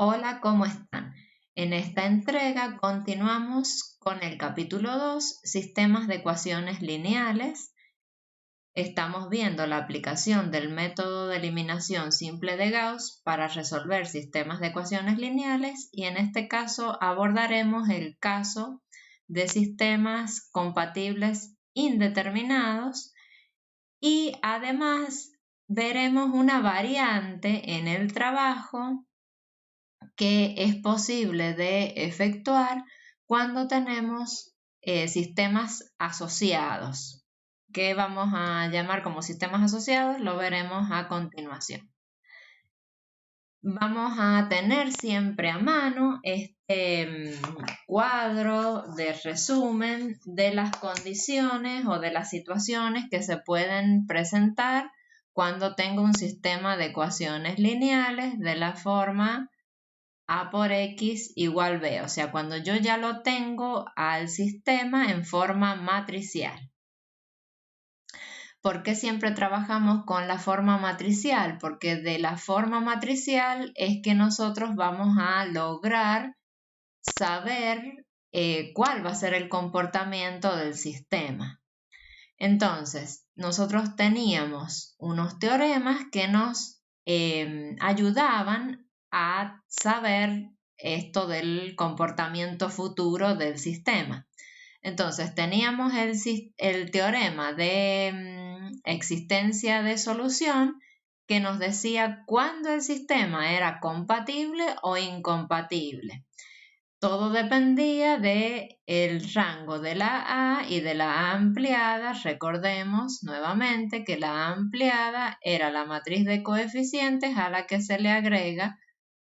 Hola, ¿cómo están? En esta entrega continuamos con el capítulo 2, Sistemas de ecuaciones lineales. Estamos viendo la aplicación del método de eliminación simple de Gauss para resolver sistemas de ecuaciones lineales y en este caso abordaremos el caso de sistemas compatibles indeterminados y además veremos una variante en el trabajo que es posible de efectuar cuando tenemos sistemas asociados. ¿Qué vamos a llamar como sistemas asociados? Lo veremos a continuación. Vamos a tener siempre a mano este cuadro de resumen de las condiciones o de las situaciones que se pueden presentar cuando tengo un sistema de ecuaciones lineales de la forma A por X igual B, o sea, cuando yo ya lo tengo al sistema en forma matricial. ¿Por qué siempre trabajamos con la forma matricial? Porque de la forma matricial es que nosotros vamos a lograr saber cuál va a ser el comportamiento del sistema. Entonces, nosotros teníamos unos teoremas que nos ayudaban a saber esto del comportamiento futuro del sistema. Entonces, teníamos el teorema de existencia de solución que nos decía cuándo el sistema era compatible o incompatible. Todo dependía del rango de la A y de la A ampliada. Recordemos nuevamente que la A ampliada era la matriz de coeficientes a la que se le agrega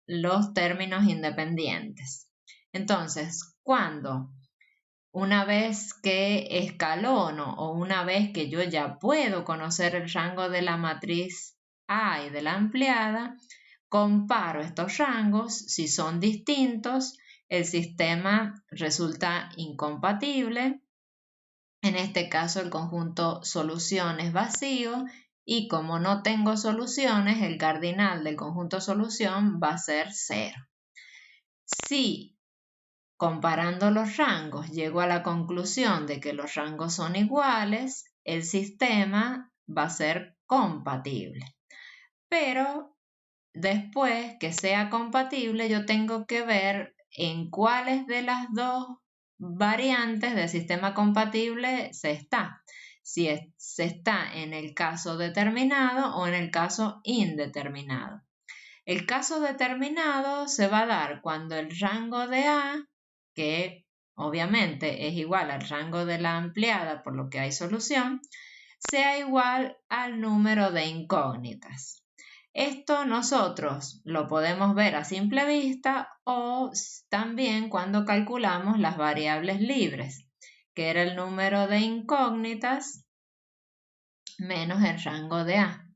los términos independientes. Entonces, cuando una vez que escalono o una vez que yo ya puedo conocer el rango de la matriz A y de la ampliada, comparo estos rangos. Si son distintos, el sistema resulta incompatible. En este caso, el conjunto solución es vacío y como no tengo soluciones, el cardinal del conjunto solución va a ser 0. Si comparando los rangos llego a la conclusión de que los rangos son iguales, el sistema va a ser compatible. Pero después que sea compatible, yo tengo que ver en cuáles de las dos variantes del sistema compatible se está. Si se está en el caso determinado o en el caso indeterminado. El caso determinado se va a dar cuando el rango de A, que obviamente es igual al rango de la ampliada por lo que hay solución, sea igual al número de incógnitas. Esto nosotros lo podemos ver a simple vista o también cuando calculamos las variables libres, que era el número de incógnitas menos el rango de A.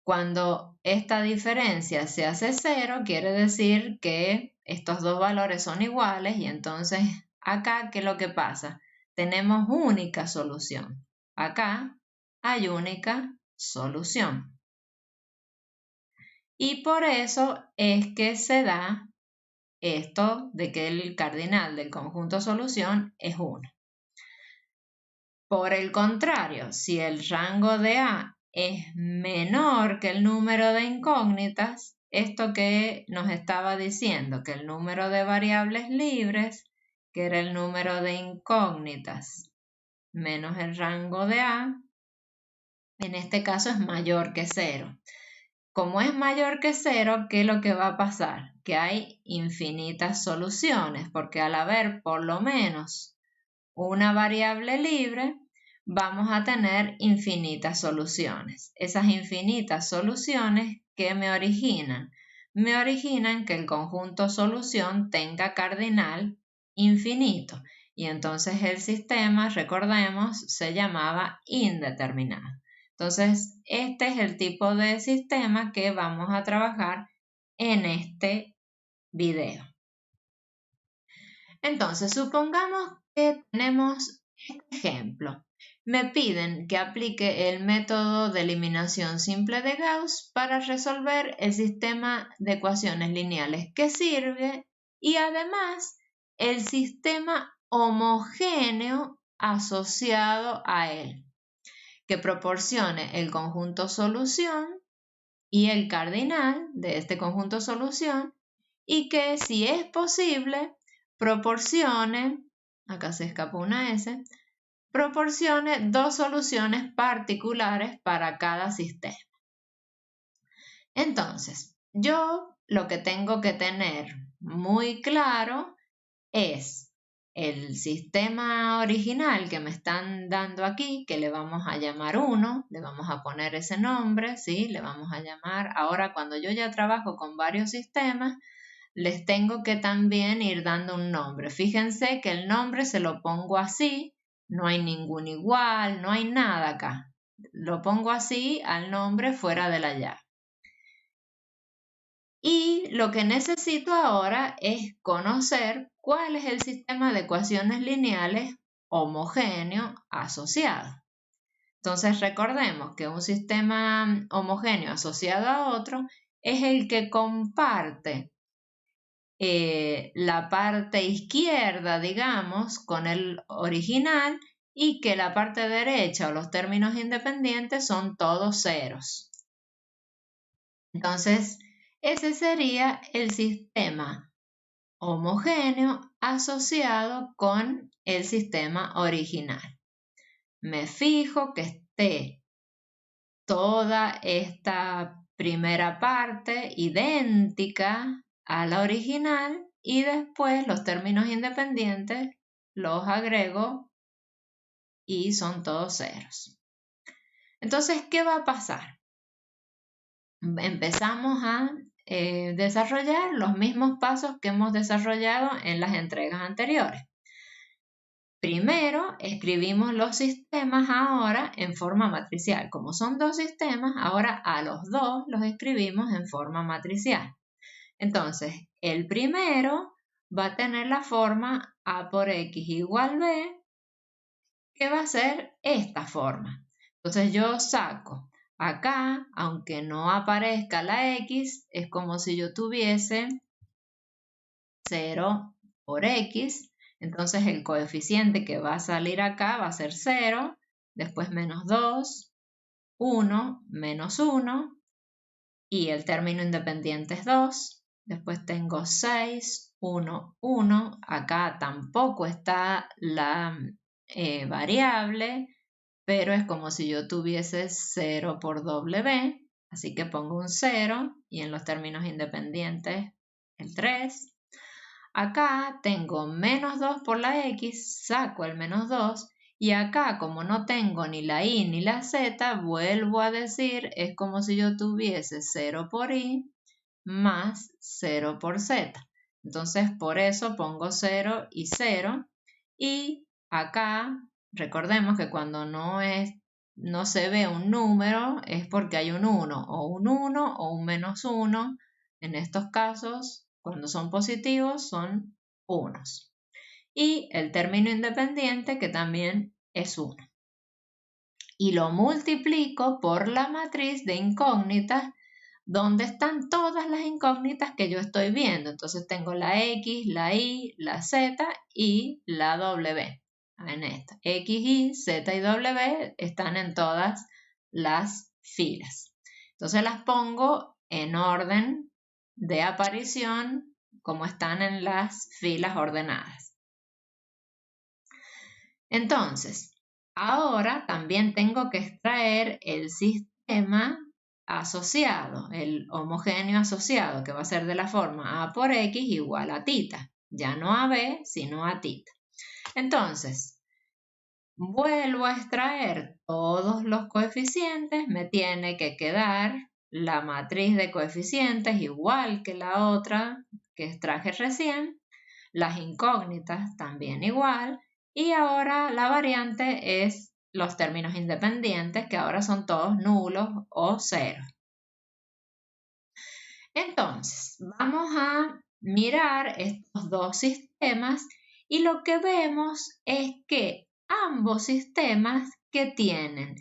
Cuando esta diferencia se hace 0, quiere decir que estos dos valores son iguales y entonces acá, ¿qué es lo que pasa? Tenemos única solución. Acá hay única solución. Y por eso es que se da esto de que el cardinal del conjunto solución es 1. Por el contrario, si el rango de A es menor que el número de incógnitas, esto que nos estaba diciendo, que el número de variables libres, que era el número de incógnitas menos el rango de A, en este caso es mayor que 0. Como es mayor que 0, ¿qué es lo que va a pasar? Que hay infinitas soluciones, porque al haber por lo menos una variable libre, vamos a tener infinitas soluciones. Esas infinitas soluciones, ¿qué me originan? Me originan que el conjunto solución tenga cardinal infinito. Y entonces el sistema, recordemos, se llamaba indeterminado. Entonces, este es el tipo de sistema que vamos a trabajar en este video. Entonces, supongamos que tenemos este ejemplo. me piden que aplique el método de eliminación simple de Gauss para resolver el sistema de ecuaciones lineales que sirve y además el sistema homogéneo asociado a él, que proporcione el conjunto solución y el cardinal de este conjunto solución y que, si es posible, proporcione, acá se escapó una S, proporcione dos soluciones particulares para cada sistema. Entonces, yo lo que tengo que tener muy claro es el sistema original que me están dando aquí, que le vamos a llamar 1, le vamos a poner ese nombre, ¿sí? Le vamos a llamar, ahora cuando yo ya trabajo con varios sistemas, les tengo que también ir dando un nombre. Fíjense que el nombre se lo pongo así, no hay ningún igual, no hay nada acá. Lo pongo así al nombre fuera de la llave. Y lo que necesito ahora es conocer cuál es el sistema de ecuaciones lineales homogéneo asociado. Entonces recordemos que un sistema homogéneo asociado a otro es el que comparte la parte izquierda, digamos, con el original y que la parte derecha o los términos independientes son todos ceros. Entonces, ese sería el sistema homogéneo asociado con el sistema original. Me fijo que esté toda esta primera parte idéntica a la original y después los términos independientes los agrego y son todos ceros. Entonces, ¿qué va a pasar? Empezamos a desarrollar los mismos pasos que hemos desarrollado en las entregas anteriores. Primero, escribimos los sistemas ahora en forma matricial. Como son dos sistemas, ahora a los dos los escribimos en forma matricial. Entonces, el primero va a tener la forma A por X igual B, que va a ser esta forma. Entonces, yo saco acá, aunque no aparezca la X, es como si yo tuviese 0 por X. Entonces, el coeficiente que va a salir acá va a ser 0, después menos 2, 1, menos 1, y el término independiente es 2. Después tengo 6, 1, 1. Acá tampoco está la variable, pero es como si yo tuviese 0 por W. Así que pongo un 0 y en los términos independientes el 3. Acá tengo menos 2 por la X, saco el menos 2. Y acá, como no tengo ni la Y ni la Z, vuelvo a decir, es como si yo tuviese 0 por Y más 0 por Z. Entonces, por eso pongo 0 y 0. Y acá, recordemos que cuando no se ve un número, es porque hay un 1 o un menos 1. En estos casos, cuando son positivos, son unos. Y el término independiente, que también es 1. Y lo multiplico por la matriz de incógnitas, donde están todas las incógnitas que yo estoy viendo. Entonces tengo la X, la Y, la Z y la W. En esta, X, Y, Z y W están en todas las filas. Entonces las pongo en orden de aparición como están en las filas ordenadas. Entonces, ahora también tengo que extraer el sistema asociado, el homogéneo asociado, que va a ser de la forma A por X igual a tita. Ya no a B, sino a tita. Entonces, vuelvo a extraer todos los coeficientes. Me tiene que quedar la matriz de coeficientes igual que la otra que extraje recién. Las incógnitas también igual. Y ahora la variante es los términos independientes, que ahora son todos nulos o ceros. Entonces, vamos a mirar estos dos sistemas y lo que vemos es que ambos sistemas ¿qué tienen?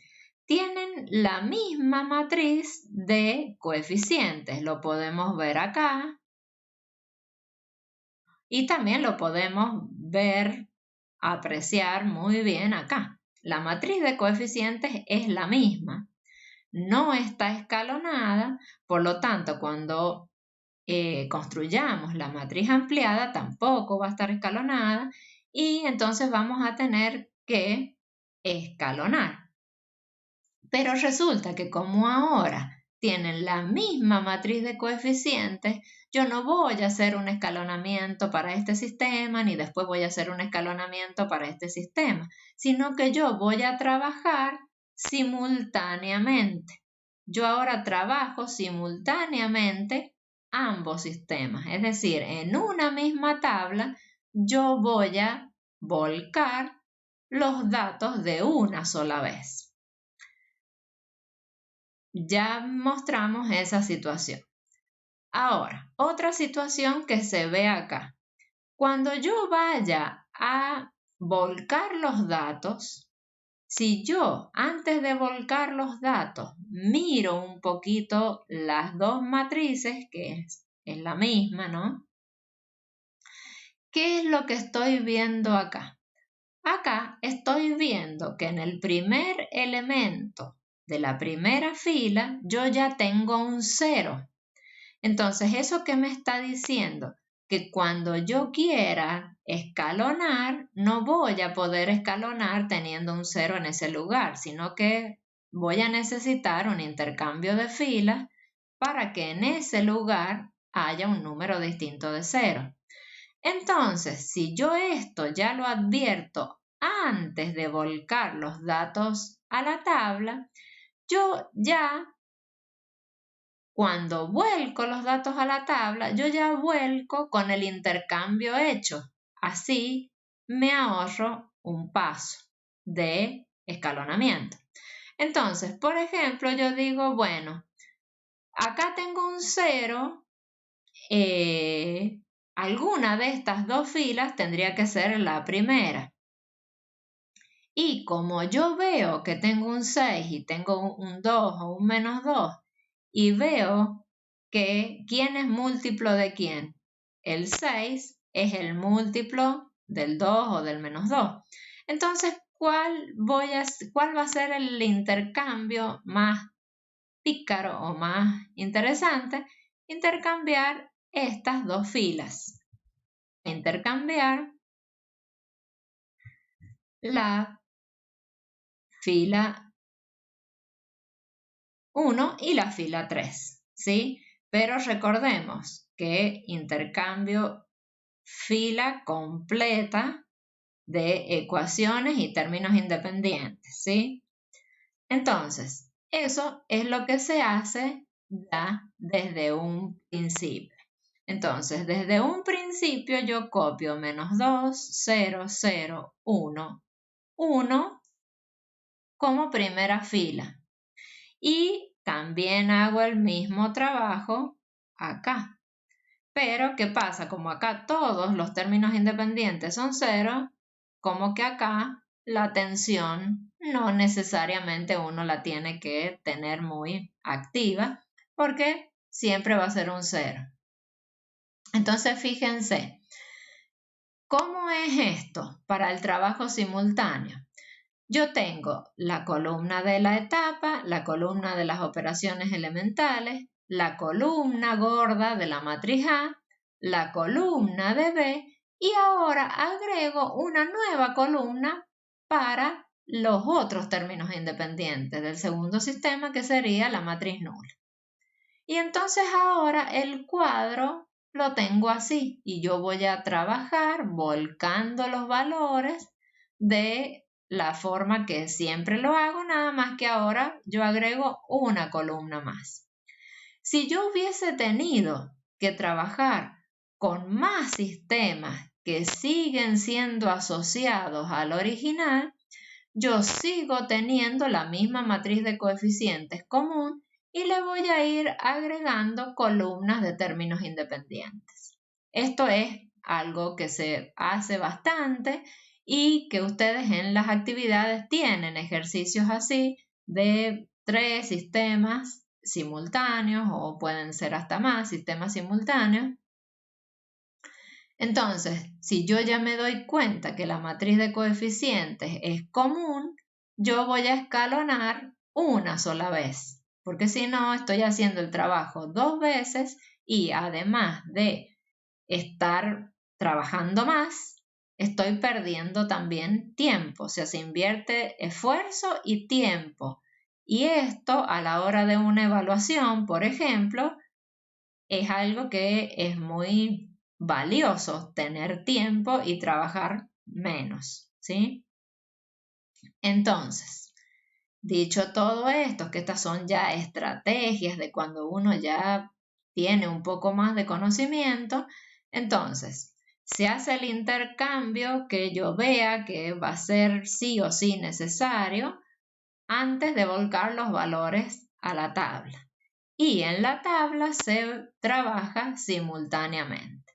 Tienen la misma matriz de coeficientes. Lo podemos ver acá y también lo podemos ver, apreciar muy bien acá. La matriz de coeficientes es la misma, no está escalonada, por lo tanto, cuando construyamos la matriz ampliada tampoco va a estar escalonada y entonces vamos a tener que escalonar. Pero resulta que como ahora tienen la misma matriz de coeficientes, yo no voy a hacer un escalonamiento para este sistema, ni después voy a hacer un escalonamiento para este sistema, sino que yo voy a trabajar simultáneamente. Yo ahora trabajo simultáneamente ambos sistemas, es decir, en una misma tabla yo voy a volcar los datos de una sola vez. Ya mostramos esa situación. Ahora, otra situación que se ve acá. Cuando yo vaya a volcar los datos, si yo antes de volcar los datos miro un poquito las dos matrices, que es la misma, ¿no? ¿Qué es lo que estoy viendo acá? Acá estoy viendo que en el primer elemento de la primera fila yo ya tengo un 0. Entonces, ¿eso qué me está diciendo? Que cuando yo quiera escalonar, no voy a poder escalonar teniendo un 0 en ese lugar, sino que voy a necesitar un intercambio de filas para que en ese lugar haya un número distinto de 0. Entonces, si yo esto ya lo advierto antes de volcar los datos a la tabla, yo ya, cuando vuelco los datos a la tabla, yo ya vuelco con el intercambio hecho. Así me ahorro un paso de escalonamiento. Entonces, por ejemplo, yo digo, bueno, acá tengo un 0, alguna de estas dos filas tendría que ser la primera. Y como yo veo que tengo un 6 y tengo un 2 o un menos 2 y veo que quién es múltiplo de quién, el 6 es el múltiplo del 2 o del menos 2. Entonces, ¿cuál va a ser el intercambio más pícaro o más interesante? Intercambiar estas dos filas. Intercambiar la fila 1 y la fila 3, ¿sí? Pero recordemos que intercambio fila completa de ecuaciones y términos independientes, ¿sí? Entonces, eso es lo que se hace ya desde un principio. Entonces, desde un principio yo copio menos 2, 0, 0, 1, 1 como primera fila. Y también hago el mismo trabajo acá. Pero, ¿qué pasa? Como acá todos los términos independientes son 0, como que acá la tensión no necesariamente uno la tiene que tener muy activa, porque siempre va a ser un 0. Entonces, fíjense, ¿cómo es esto para el trabajo simultáneo? Yo tengo la columna de la etapa, la columna de las operaciones elementales, la columna gorda de la matriz A, la columna de B y ahora agrego una nueva columna para los otros términos independientes del segundo sistema, que sería la matriz nula. Y entonces ahora el cuadro lo tengo así y yo voy a trabajar volcando los valores de la forma que siempre lo hago, nada más que ahora yo agrego una columna más. Si yo hubiese tenido que trabajar con más sistemas que siguen siendo asociados al original, yo sigo teniendo la misma matriz de coeficientes común y le voy a ir agregando columnas de términos independientes. Esto es algo que se hace bastante y que ustedes en las actividades tienen ejercicios así de 3 sistemas simultáneos o pueden ser hasta más sistemas simultáneos. Entonces, si yo ya me doy cuenta que la matriz de coeficientes es común, yo voy a escalonar una sola vez, porque si no estoy haciendo el trabajo 2 veces y además de estar trabajando más, estoy perdiendo también tiempo, o sea, se invierte esfuerzo y tiempo. Y esto a la hora de una evaluación, por ejemplo, es algo que es muy valioso, tener tiempo y trabajar menos, ¿sí? Entonces, dicho todo esto, que estas son ya estrategias de cuando uno ya tiene un poco más de conocimiento, entonces se hace el intercambio que yo vea que va a ser sí o sí necesario antes de volcar los valores a la tabla. Y en la tabla se trabaja simultáneamente.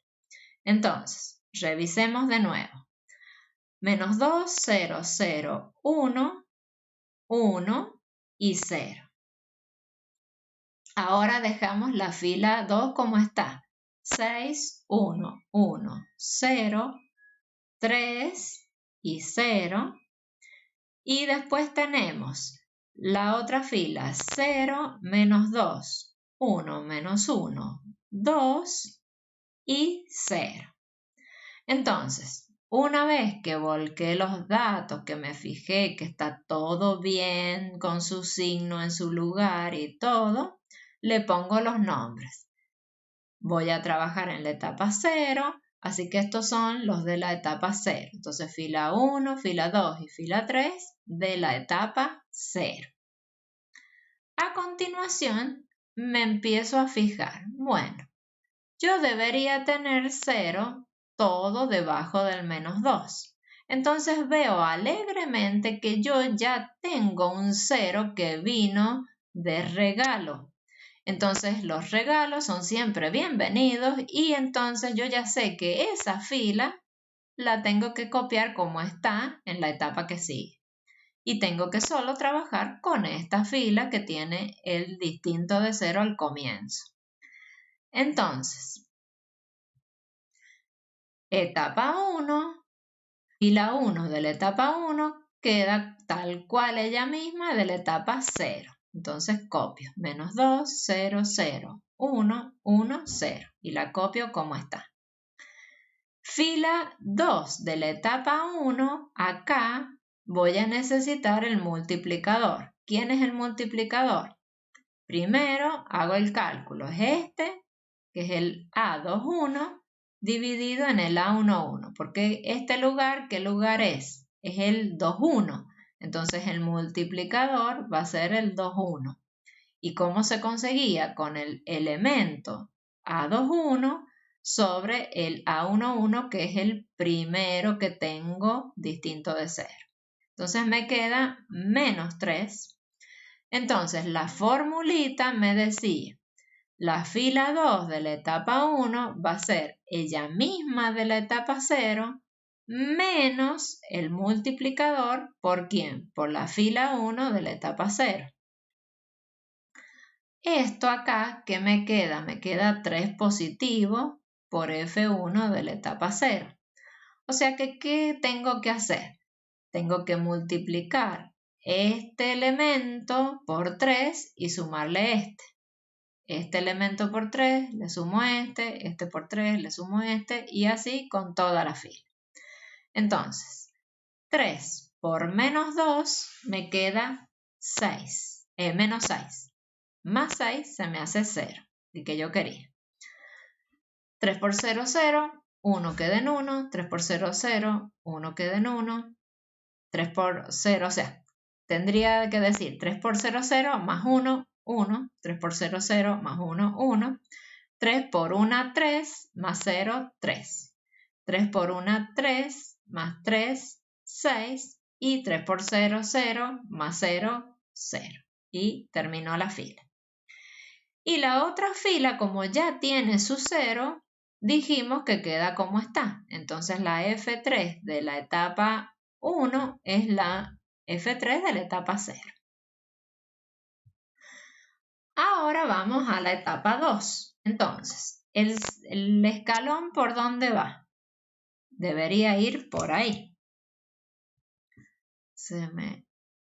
Entonces, revisemos de nuevo. Menos 2, 0, 0, 1, 1 y 0. Ahora dejamos la fila 2 como está. 6, 1, 1, 0, 3 y 0. Y después tenemos la otra fila 0, menos 2, 1, menos 1, 2 y 0. Entonces, una vez que volqué los datos, que me fijé que está todo bien con su signo en su lugar y todo, le pongo los nombres. Voy a trabajar en la etapa 0, así que estos son los de la etapa 0. Entonces, fila 1, fila 2 y fila 3 de la etapa 0. A continuación, me empiezo a fijar. Bueno, yo debería tener 0 todo debajo del menos 2. Entonces veo alegremente que yo ya tengo un 0 que vino de regalo. Entonces los regalos son siempre bienvenidos y entonces yo ya sé que esa fila la tengo que copiar como está en la etapa que sigue. Y tengo que solo trabajar con esta fila que tiene el distinto de 0 al comienzo. Entonces, etapa 1, fila 1 de la etapa 1 queda tal cual ella misma de la etapa 0. Entonces copio menos 2, 0, 0, 1, 1, 0 y la copio como está. Fila 2 de la etapa 1, acá voy a necesitar el multiplicador. ¿Quién es el multiplicador? Primero hago el cálculo, es este, que es el A21 dividido en el A11, porque este lugar, ¿qué lugar es? Es el 21, entonces el multiplicador va a ser el 21. ¿Y cómo se conseguía? Con el elemento A21 sobre el A11, que es el primero que tengo distinto de 0. Entonces me queda menos 3. Entonces la formulita me decía, la fila 2 de la etapa 1 va a ser ella misma de la etapa 0 menos el multiplicador, ¿por quién? Por la fila 1 de la etapa 0. Esto acá, ¿qué me queda? Me queda 3 positivo por F1 de la etapa 0. O sea que, ¿qué tengo que hacer? Tengo que multiplicar este elemento por 3 y sumarle este. Este elemento por 3, le sumo este por 3, le sumo este y así con toda la fila. Entonces, 3 por menos 2 me queda 6, menos 6. Más 6 se me hace 0, el que yo quería. 3 por 0, 0, 1 queda en 1, 3 por 0, 0, 1 queda en 1, 3 por 0, o sea, tendría que decir 3 por 0, 0, más 1, 1, 3 por 0, 0, más 1, 1, 3 por 1, 3, más 0, 3, 3 por 1, 3, más 3, 6, y 3 por 0, 0, más 0, 0. Y terminó la fila. Y la otra fila, como ya tiene su 0, dijimos que queda como está. Entonces la F3 de la etapa 1 es la F3 de la etapa 0. Ahora vamos a la etapa 2. Entonces, el escalón, ¿por dónde va? Debería ir por ahí. Se me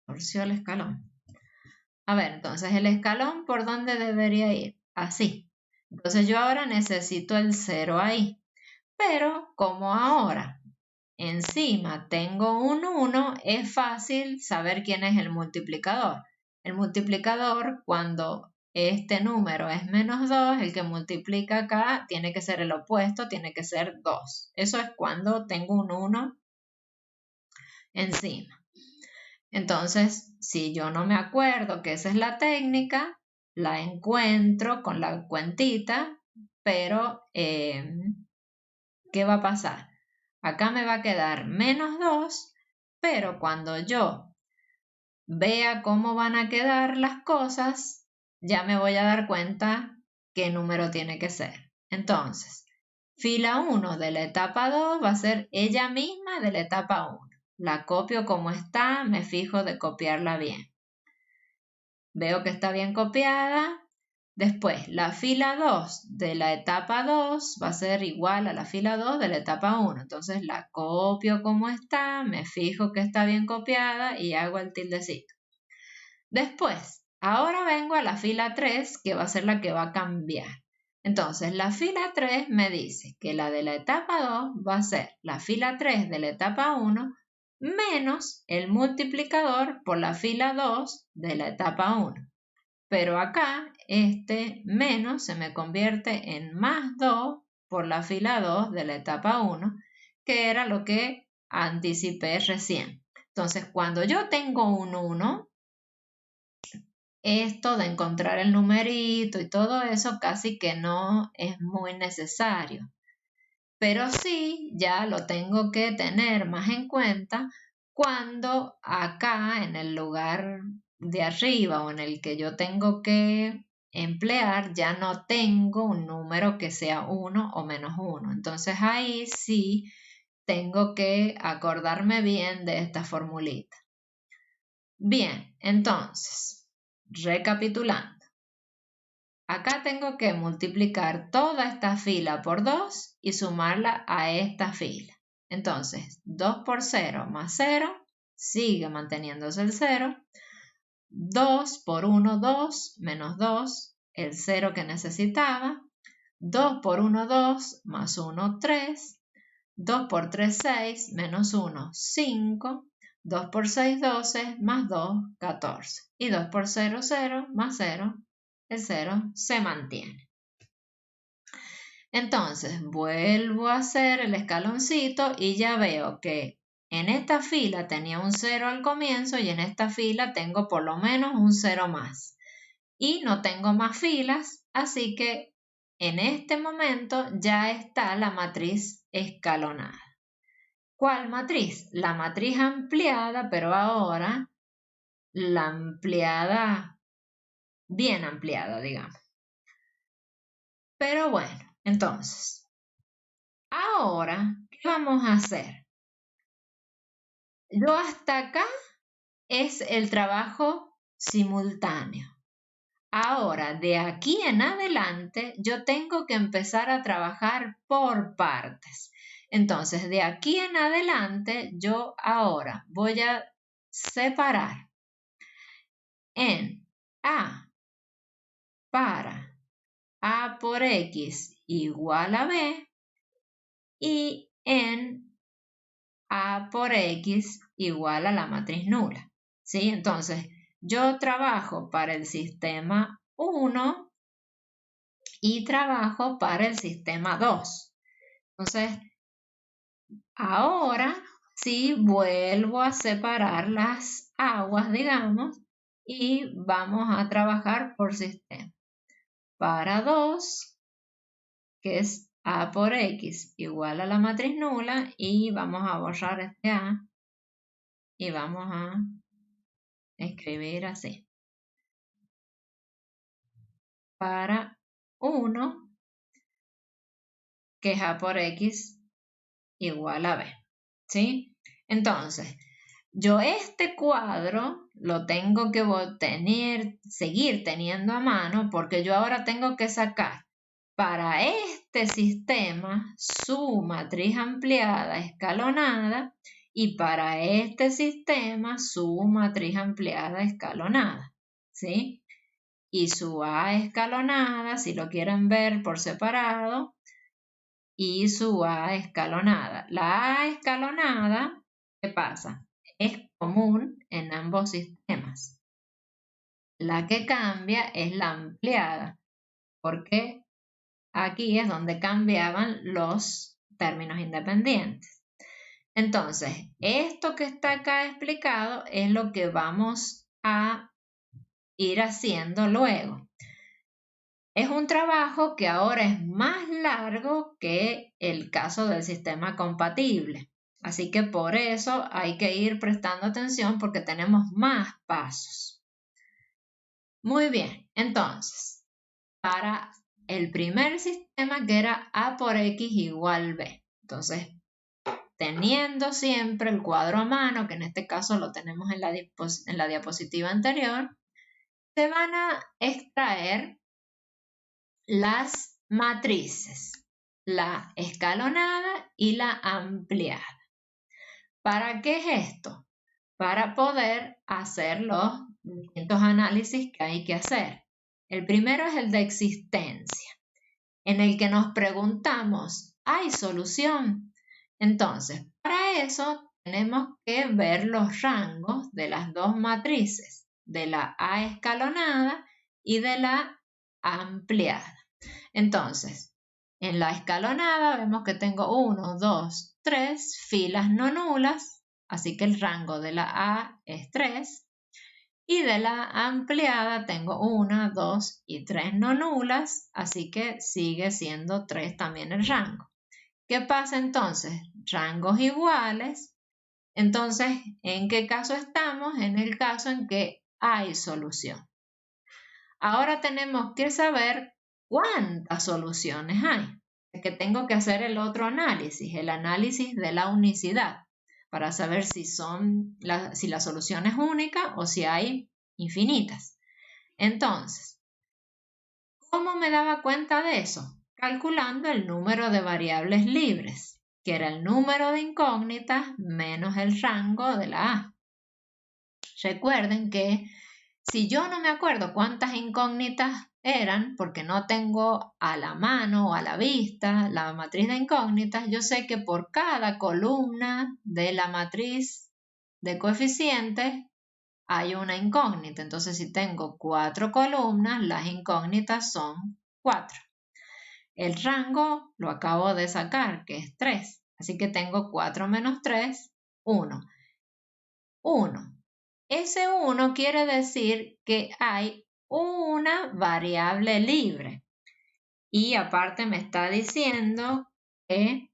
torció el escalón. A ver, entonces, ¿el escalón por dónde debería ir? Así. Entonces, yo ahora necesito el 0 ahí. Pero, como ahora encima tengo un 1, es fácil saber quién es el multiplicador. El multiplicador, cuando este número es menos 2, el que multiplica acá tiene que ser el opuesto, tiene que ser 2. Eso es cuando tengo un 1 encima. Entonces, si yo no me acuerdo que esa es la técnica, la encuentro con la cuentita, pero ¿qué va a pasar? Acá me va a quedar menos 2, pero cuando yo vea cómo van a quedar las cosas, ya me voy a dar cuenta qué número tiene que ser. Entonces, fila 1 de la etapa 2 va a ser ella misma de la etapa 1. La copio como está, me fijo de copiarla bien. Veo que está bien copiada. Después, la fila 2 de la etapa 2 va a ser igual a la fila 2 de la etapa 1. Entonces la copio como está, me fijo que está bien copiada y hago el tildecito. Después, ahora vengo a la fila 3, que va a ser la que va a cambiar. Entonces, la fila 3 me dice que la de la etapa 2 va a ser la fila 3 de la etapa 1 menos el multiplicador por la fila 2 de la etapa 1. Pero acá este menos se me convierte en más 2 por la fila 2 de la etapa 1, que era lo que anticipé recién. Entonces, cuando yo tengo un 1, esto de encontrar el numerito y todo eso casi que no es muy necesario. Pero sí, ya lo tengo que tener más en cuenta cuando acá en el lugar de arriba o en el que yo tengo que emplear ya no tengo un número que sea 1 o menos 1. Entonces ahí sí tengo que acordarme bien de esta formulita. Bien, entonces, recapitulando. Acá tengo que multiplicar toda esta fila por 2 y sumarla a esta fila. Entonces, 2 por 0 más 0, sigue manteniéndose el 0. 2 por 1, 2, menos 2, el 0 que necesitaba. 2 por 1, 2, más 1, 3. 2 por 3, 6, menos 1, 5. 2 por 6, 12, más 2, 14. Y 2 por 0, 0, más 0, el 0 se mantiene. Entonces, vuelvo a hacer el escaloncito y ya veo que en esta fila tenía un 0 al comienzo y en esta fila tengo por lo menos un 0 más. Y no tengo más filas, así que en este momento ya está la matriz escalonada. ¿Cuál matriz? La matriz ampliada, pero ahora la ampliada, bien ampliada, digamos. Pero bueno, entonces, ahora, ¿qué vamos a hacer? Yo hasta acá es el trabajo simultáneo. Ahora, de aquí en adelante, yo tengo que empezar a trabajar por partes. Entonces, de aquí en adelante, yo ahora voy a separar en A para A por X igual a B y en A por X igual a la matriz nula. ¿Sí? Entonces, yo trabajo para el sistema 1 y trabajo para el sistema 2. Entonces, ahora sí vuelvo a separar las aguas, digamos, y vamos a trabajar por sistema. Para 2, que es A por X igual a la matriz nula, y vamos a borrar este A y vamos a escribir así. Para 1, que es A por X igual a B, ¿sí? Entonces, yo este cuadro lo tengo que seguir teniendo a mano porque yo ahora tengo que sacar para este sistema su matriz ampliada escalonada y para este sistema su matriz ampliada escalonada, ¿sí? Y su A escalonada, si lo quieren ver por separado, y su A escalonada. La A escalonada, ¿qué pasa? Es común en ambos sistemas. La que cambia es la ampliada, porque aquí es donde cambiaban los términos independientes. Entonces, esto que está acá explicado es lo que vamos a ir haciendo luego. Es un trabajo que ahora es más largo que el caso del sistema compatible. Así que por eso hay que ir prestando atención porque tenemos más pasos. Muy bien, entonces, para el primer sistema que era A por X igual B. Entonces, teniendo siempre el cuadro a mano, que en este caso lo tenemos en la diapositiva anterior, se van a extraer las matrices, la escalonada y la ampliada. ¿Para qué es esto? Para poder hacer los distintos análisis que hay que hacer. El primero es el de existencia, en el que nos preguntamos, ¿hay solución? Entonces, para eso tenemos que ver los rangos de las dos matrices, de la A escalonada y de la ampliada. Entonces, en la escalonada vemos que tengo 1, 2, 3 filas no nulas, así que el rango de la A es 3. Y de la ampliada tengo 1, 2 y 3 no nulas, así que sigue siendo 3 también el rango. ¿Qué pasa entonces? Rangos iguales. Entonces, ¿en qué caso estamos? En el caso en que hay solución. Ahora tenemos que saber cuántas soluciones hay. Es que tengo que hacer el otro análisis, el análisis de la unicidad, para saber si la solución es única o si hay infinitas. Entonces, ¿cómo me daba cuenta de eso? Calculando el número de variables libres, que era el número de incógnitas menos el rango de la A. Recuerden que si yo no me acuerdo cuántas incógnitas eran, porque no tengo a la mano o a la vista la matriz de incógnitas, yo sé que por cada columna de la matriz de coeficientes hay una incógnita. Entonces, si tengo 4 columnas, las incógnitas son 4. El rango lo acabo de sacar, que es 3. Así que tengo 4 menos 3, 1. 1. Ese 1 quiere decir que hay una variable libre. Y aparte me está diciendo que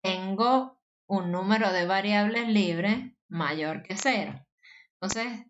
tengo un número de variables libres mayor que 0. Entonces,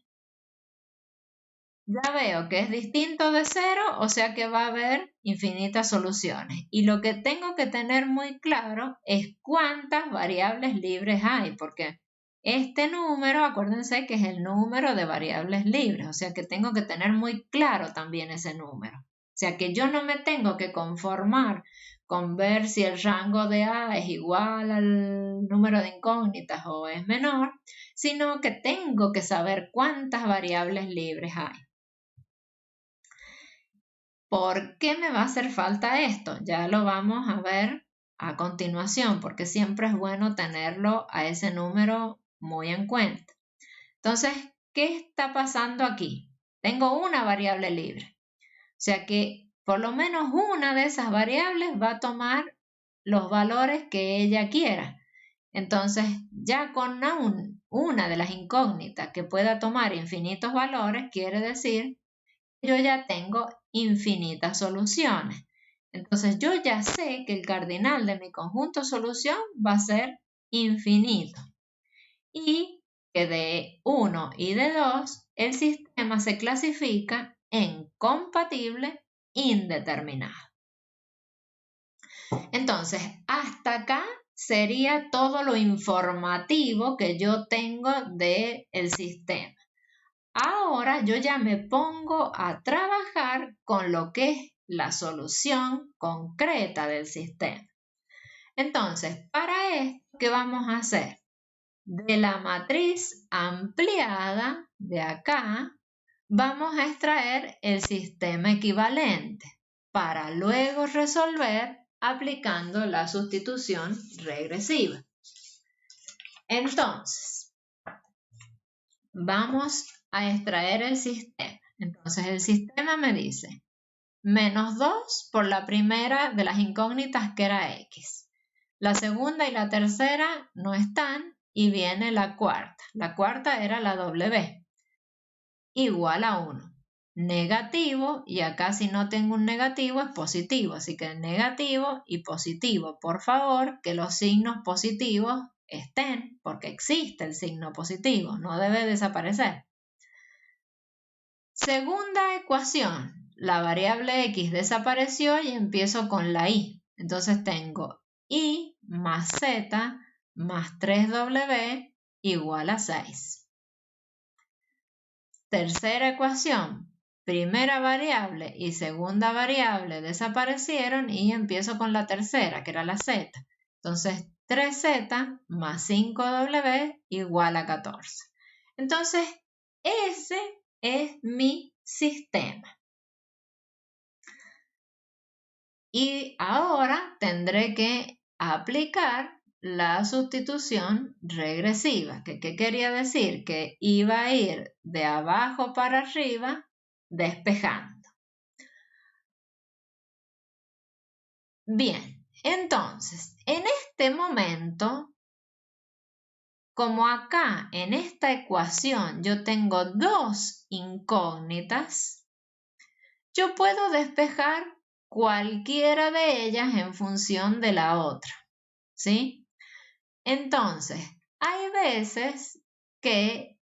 ya veo que es distinto de 0, o sea que va a haber infinitas soluciones. Y lo que tengo que tener muy claro es cuántas variables libres hay, porque este número, acuérdense que es el número de variables libres, o sea que tengo que tener muy claro también ese número. O sea que yo no me tengo que conformar con ver si el rango de A es igual al número de incógnitas o es menor, sino que tengo que saber cuántas variables libres hay. ¿Por qué me va a hacer falta esto? Ya lo vamos a ver a continuación, porque siempre es bueno tenerlo a ese número muy en cuenta. Entonces, ¿qué está pasando aquí? Tengo una variable libre. O sea que por lo menos una de esas variables va a tomar los valores que ella quiera. Entonces, ya con una de las incógnitas que pueda tomar infinitos valores, quiere decir que yo ya tengo infinitas soluciones. Entonces, yo ya sé que el cardinal de mi conjunto solución va a ser infinito. Y que de 1 y de 2, el sistema se clasifica en compatible indeterminado. Entonces, hasta acá sería todo lo informativo que yo tengo del sistema. Ahora yo ya me pongo a trabajar con lo que es la solución concreta del sistema. Entonces, para esto, ¿qué vamos a hacer? De la matriz ampliada de acá, vamos a extraer el sistema equivalente para luego resolver aplicando la sustitución regresiva. Entonces, vamos a extraer el sistema. Entonces, el sistema me dice menos 2 por la primera de las incógnitas que era x. La segunda y la tercera no están y viene la cuarta. La cuarta era la w. Igual a 1. Negativo, y acá si no tengo un negativo es positivo, así que negativo y positivo. Por favor, que los signos positivos estén, porque existe el signo positivo, no debe desaparecer. Segunda ecuación, la variable x desapareció y empiezo con la y. Entonces tengo y más z más 3w igual a 6. Tercera ecuación, primera variable y segunda variable desaparecieron y empiezo con la tercera, que era la z. Entonces, 3z más 5w igual a 14. Entonces, ese es mi sistema. Y ahora tendré que aplicar la sustitución regresiva. ¿Qué quería decir? Que iba a ir de abajo para arriba despejando. Bien, entonces, en este momento, como acá en esta ecuación yo tengo dos incógnitas, yo puedo despejar cualquiera de ellas en función de la otra, ¿sí? Entonces, hay veces que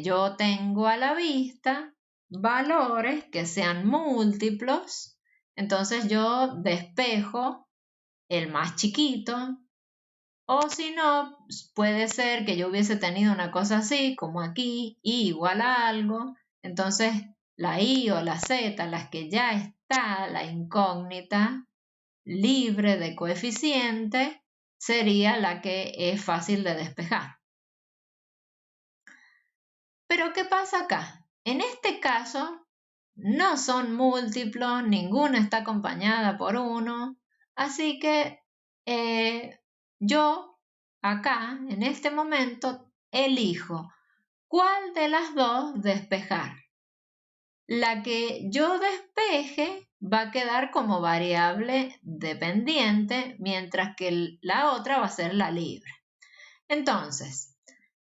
yo tengo a la vista valores que sean múltiplos, entonces yo despejo el más chiquito, o si no, puede ser que yo hubiese tenido una cosa así, como aquí, y igual a algo, entonces la i o la z, las que ya está la incógnita libre de coeficiente, sería la que es fácil de despejar. Pero ¿qué pasa acá? En este caso no son múltiplos, ninguna está acompañada por 1, así que yo acá en este momento elijo cuál de las dos despejar. La que yo despeje va a quedar como variable dependiente, mientras que la otra va a ser la libre. Entonces,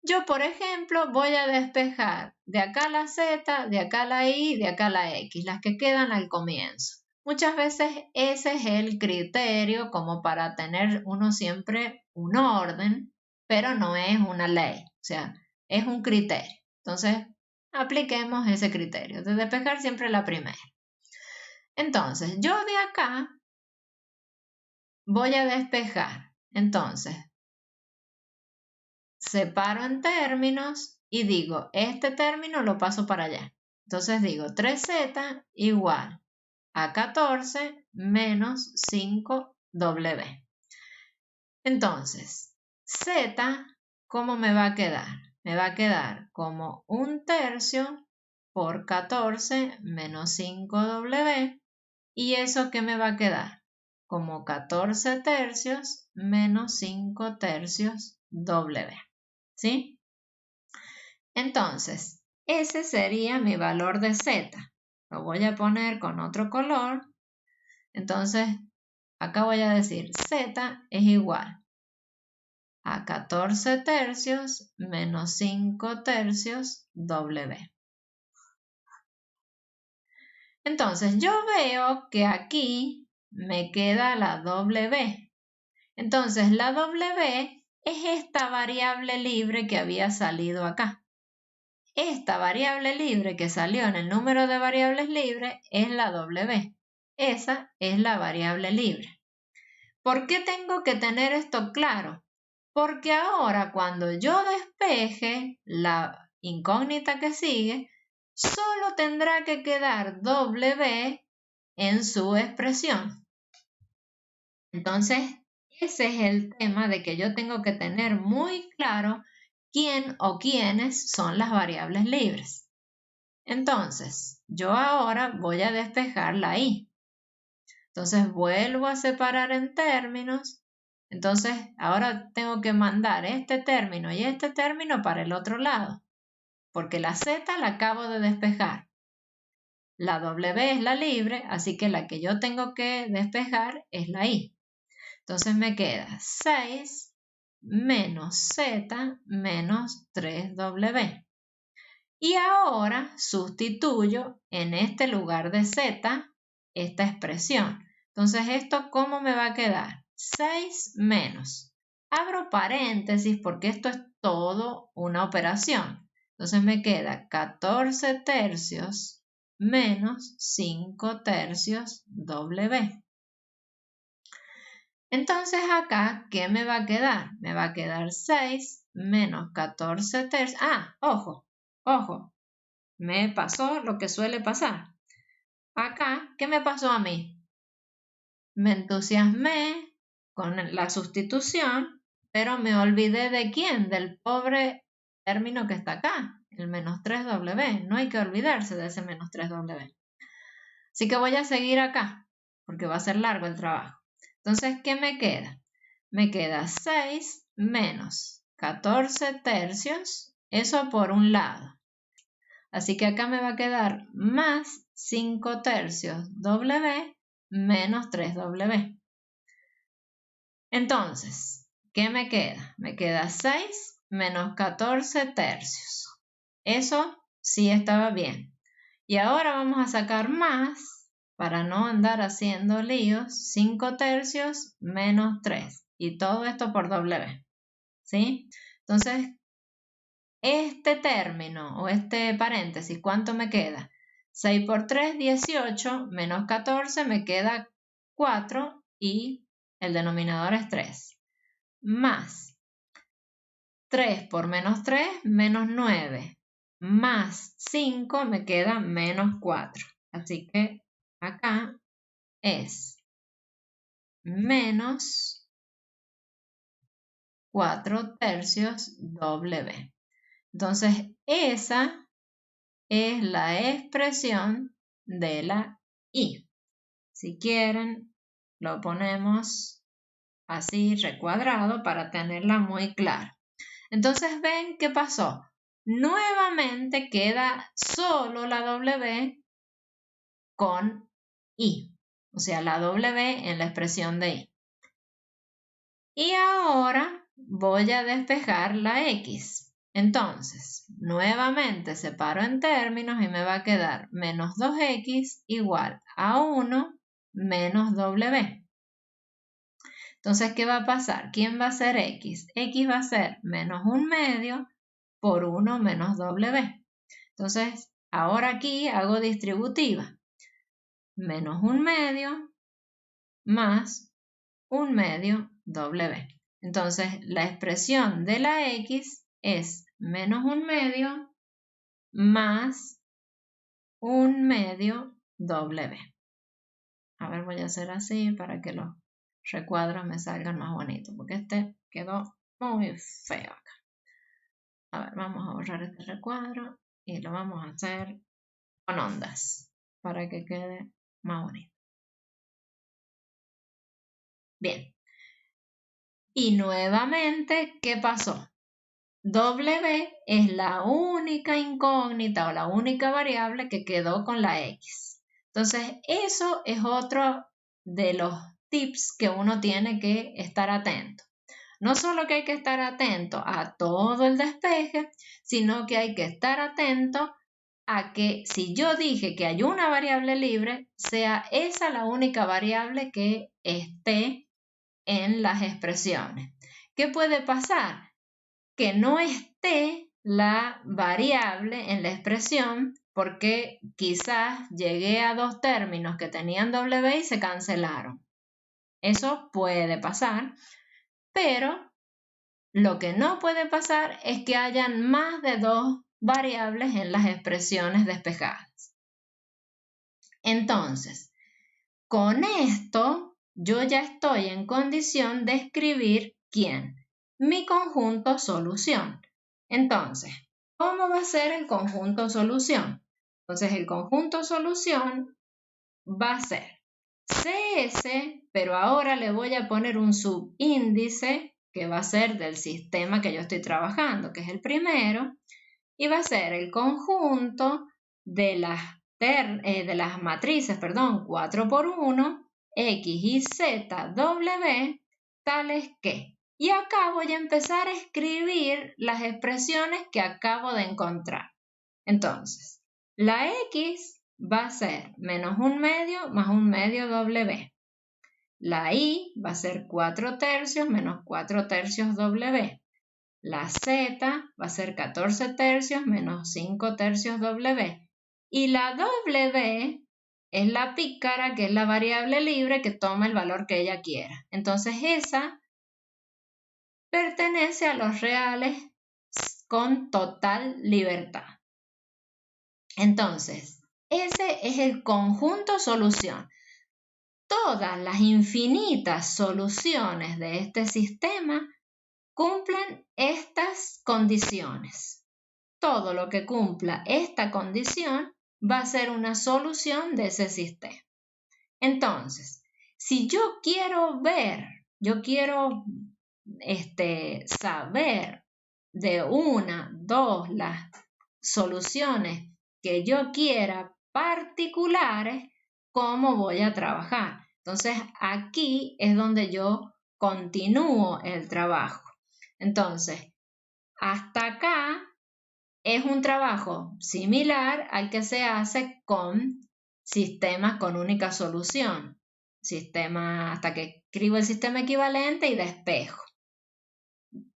yo por ejemplo voy a despejar de acá la z, de acá la y, de acá la x, las que quedan al comienzo. Muchas veces ese es el criterio como para tener uno siempre un orden, pero no es una ley, o sea, es un criterio. Entonces, apliquemos ese criterio de despejar siempre la primera. Entonces, yo de acá voy a despejar. Entonces, separo en términos y digo, este término lo paso para allá. Entonces digo 3z igual a 14 menos 5w. Entonces, z, ¿cómo me va a quedar? Me va a quedar como 1/3 por 14 menos 5w. ¿Y eso qué me va a quedar? Como 14 tercios menos 5 tercios w. ¿Sí? Entonces, ese sería mi valor de z. Lo voy a poner con otro color. Entonces, acá voy a decir z es igual a 14 tercios menos 5 tercios w. Entonces, yo veo que aquí me queda la w. Entonces, la w es esta variable libre que había salido acá. Esta variable libre que salió en el número de variables libres es la w. Esa es la variable libre. ¿Por qué tengo que tener esto claro? Porque ahora cuando yo despeje la incógnita que sigue, solo tendrá que quedar W en su expresión. Entonces, ese es el tema de que yo tengo que tener muy claro quién o quiénes son las variables libres. Entonces, yo ahora voy a despejar la I. Entonces, vuelvo a separar en términos. Entonces, ahora tengo que mandar este término y este término para el otro lado, porque la Z la acabo de despejar. La W es la libre, así que la que yo tengo que despejar es la I. Entonces me queda 6 menos Z menos 3W. Y ahora sustituyo en este lugar de Z esta expresión. Entonces, ¿esto cómo me va a quedar? 6 menos. Abro paréntesis porque esto es todo una operación. Entonces me queda 14 tercios menos 5 tercios W. Entonces acá, ¿qué me va a quedar? Me va a quedar 6 menos 14 tercios. Ah, ojo, ojo. Me pasó lo que suele pasar. Acá, ¿qué me pasó a mí? Me entusiasmé con la sustitución, pero me olvidé de quién, del pobre término que está acá, el menos 3W. No hay que olvidarse de ese menos 3W. Así que voy a seguir acá, porque va a ser largo el trabajo. Entonces, ¿qué me queda? Me queda 6 menos 14 tercios, eso por un lado. Así que acá me va a quedar más 5 tercios W menos 3W. Entonces, ¿qué me queda? Me queda 6 menos 14 tercios. Eso sí estaba bien. Y ahora vamos a sacar más, para no andar haciendo líos, 5 tercios menos 3. Y todo esto por W. ¿Sí? Entonces, este término o este paréntesis, ¿cuánto me queda? 6 por 3, 18, menos 14, me queda 4 y el denominador es 3. Más 3 por menos 3, menos 9. Más 5 me queda menos 4. Así que acá es menos 4 tercios W. Entonces, esa es la expresión de la I. Si quieren, lo ponemos así recuadrado para tenerla muy clara. Entonces, ¿ven qué pasó? Nuevamente queda solo la W con I, o sea, la W en la expresión de I. Y ahora voy a despejar la X. Entonces, nuevamente separo en términos y me va a quedar menos 2x igual a 1 menos W. Entonces, ¿qué va a pasar? ¿Quién va a ser x? X va a ser menos 1 medio por 1 menos W. Entonces, ahora aquí hago distributiva. Menos 1 medio más 1 medio W. Entonces, la expresión de la X es menos 1 medio más 1 medio W. A ver, voy a hacer así para que los recuadros me salgan más bonitos, porque este quedó muy feo acá. A ver, vamos a borrar este recuadro y lo vamos a hacer con ondas para que quede más bonito. Bien. Y nuevamente, ¿qué pasó? W es la única incógnita o la única variable que quedó con la X. Entonces, eso es otro de los tips que uno tiene que estar atento. No solo que hay que estar atento a todo el despeje, sino que hay que estar atento a que si yo dije que hay una variable libre, sea esa la única variable que esté en las expresiones. ¿Qué puede pasar? Que no esté la variable en la expresión porque quizás llegué a dos términos que tenían W y se cancelaron. Eso puede pasar, pero lo que no puede pasar es que hayan más de 2 variables en las expresiones despejadas. Entonces, con esto yo ya estoy en condición de escribir ¿quién? Mi conjunto solución. Entonces, ¿cómo va a ser el conjunto solución? Entonces, el conjunto solución va a ser CS, pero ahora le voy a poner un subíndice que va a ser del sistema que yo estoy trabajando, que es el primero, y va a ser el conjunto de las matrices, 4 por 1, X y Z, W, tales que. Y acá voy a empezar a escribir las expresiones que acabo de encontrar. Entonces, la X va a ser menos 1/2 más 1/2 W. La Y va a ser 4/3 menos 4/3 W. La Z va a ser 14/3 menos 5/3 W. Y la W es la pícara, que es la variable libre que toma el valor que ella quiera. Entonces esa pertenece a los reales con total libertad. Entonces, ese es el conjunto solución. Todas las infinitas soluciones de este sistema cumplen estas condiciones. Todo lo que cumpla esta condición va a ser una solución de ese sistema. Entonces, si yo quiero saber de una, dos, las soluciones que yo quiera particulares, ¿cómo voy a trabajar? Entonces, aquí es donde yo continúo el trabajo. Entonces, hasta acá es un trabajo similar al que se hace con sistemas con única solución. Hasta que escribo el sistema equivalente y despejo.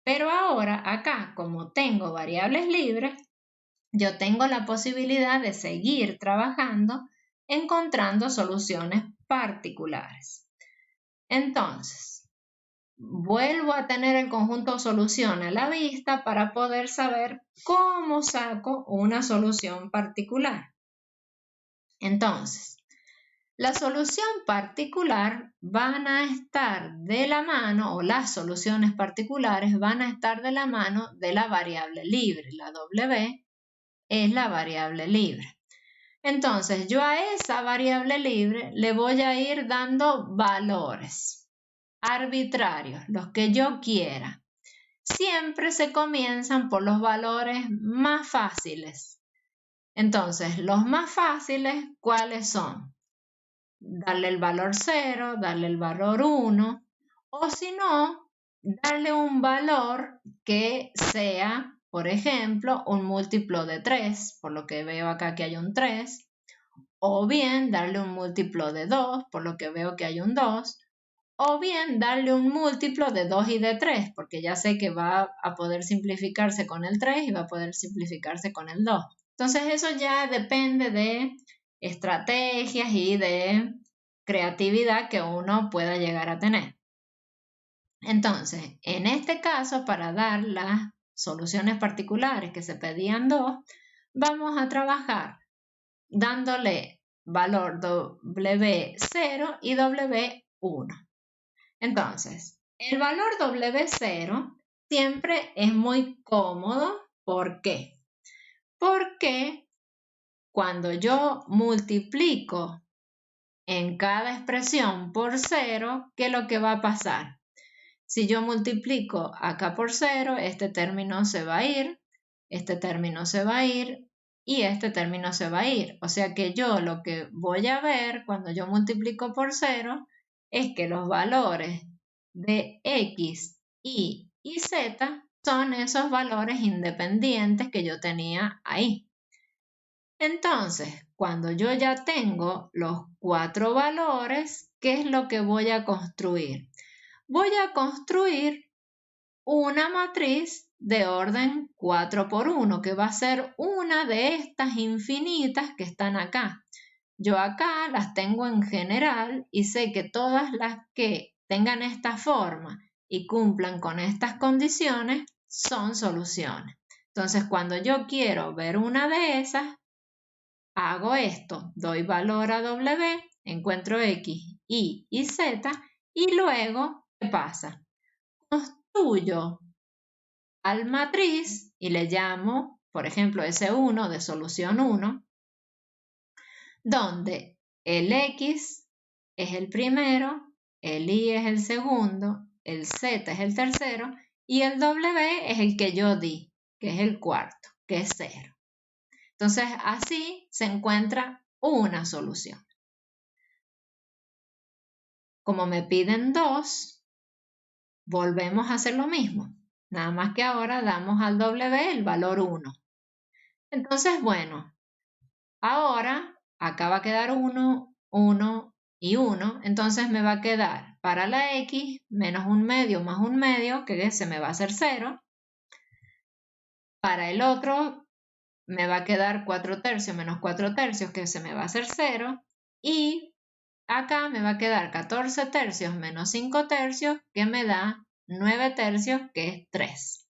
Pero ahora acá, como tengo variables libres, yo tengo la posibilidad de seguir trabajando encontrando soluciones particulares. Entonces, vuelvo a tener el conjunto solución a la vista para poder saber cómo saco una solución particular. Entonces, la solución particular van a estar de la mano, o las soluciones particulares van a estar de la mano de la variable libre. La W es la variable libre. Entonces, yo a esa variable libre le voy a ir dando valores arbitrarios, los que yo quiera. Siempre se comienzan por los valores más fáciles. Entonces, los más fáciles, ¿cuáles son? Darle el valor 0, darle el valor 1, o si no, darle un valor que sea, por ejemplo, un múltiplo de 3, por lo que veo acá que hay un 3, o bien darle un múltiplo de 2, por lo que veo que hay un 2, o bien darle un múltiplo de 2 y de 3, porque ya sé que va a poder simplificarse con el 3 y va a poder simplificarse con el 2. Entonces eso ya depende de estrategias y de creatividad que uno pueda llegar a tener. Entonces, en este caso, para dar las soluciones particulares que se pedían 2, vamos a trabajar dándole valor W0 y W1. Entonces, el valor W0 siempre es muy cómodo. ¿Por qué? Porque cuando yo multiplico en cada expresión por 0, ¿qué es lo que va a pasar? Si yo multiplico acá por 0, este término se va a ir, este término se va a ir y este término se va a ir. O sea que yo lo que voy a ver cuando yo multiplico por 0 es que los valores de X, Y y Z son esos valores independientes que yo tenía ahí. Entonces, cuando yo ya tengo los 4 valores, ¿qué es lo que voy a construir? Voy a construir una matriz de orden 4 por 1, que va a ser una de estas infinitas que están acá. Yo acá las tengo en general y sé que todas las que tengan esta forma y cumplan con estas condiciones, son soluciones. Entonces, cuando yo quiero ver una de esas, hago esto, doy valor a W, encuentro X, Y y Z, y luego, ¿qué pasa? Construyo al matriz y le llamo, por ejemplo, S1 de solución 1, donde el X es el primero, el Y es el segundo, el Z es el tercero y el W es el que yo di, que es el cuarto, que es 0. Entonces, así se encuentra una solución. Como me piden 2, volvemos a hacer lo mismo. Nada más que ahora damos al W el valor 1. Entonces, bueno, ahora acá va a quedar 1, 1 y 1. Entonces me va a quedar para la X menos un medio más un medio, que se me va a hacer 0. Para el otro me va a quedar 4 tercios menos 4 tercios, que se me va a hacer 0. Y acá me va a quedar 14 tercios menos 5 tercios, que me da 9 tercios, que es 3.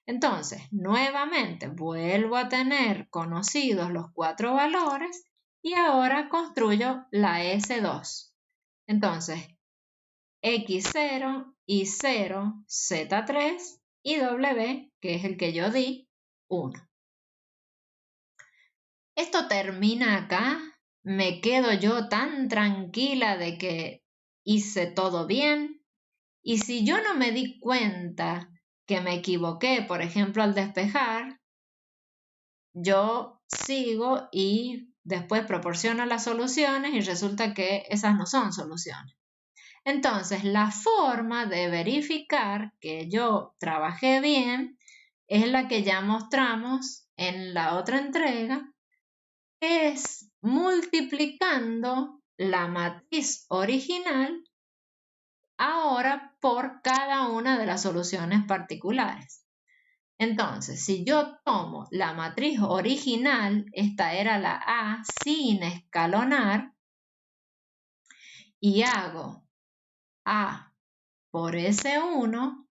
Entonces, nuevamente vuelvo a tener conocidos los 4 valores y ahora construyo la S2. Entonces, X0, Y0, Z3 y W, que es el que yo di, 1. Esto termina acá. Me quedo yo tan tranquila de que hice todo bien. Y si yo no me di cuenta que me equivoqué, por ejemplo, al despejar, yo sigo y después proporciono las soluciones y resulta que esas no son soluciones. Entonces, la forma de verificar que yo trabajé bien es la que ya mostramos en la otra entrega, que es multiplicando la matriz original ahora por cada una de las soluciones particulares. Entonces, si yo tomo la matriz original, esta era la A sin escalonar, y hago A por S1,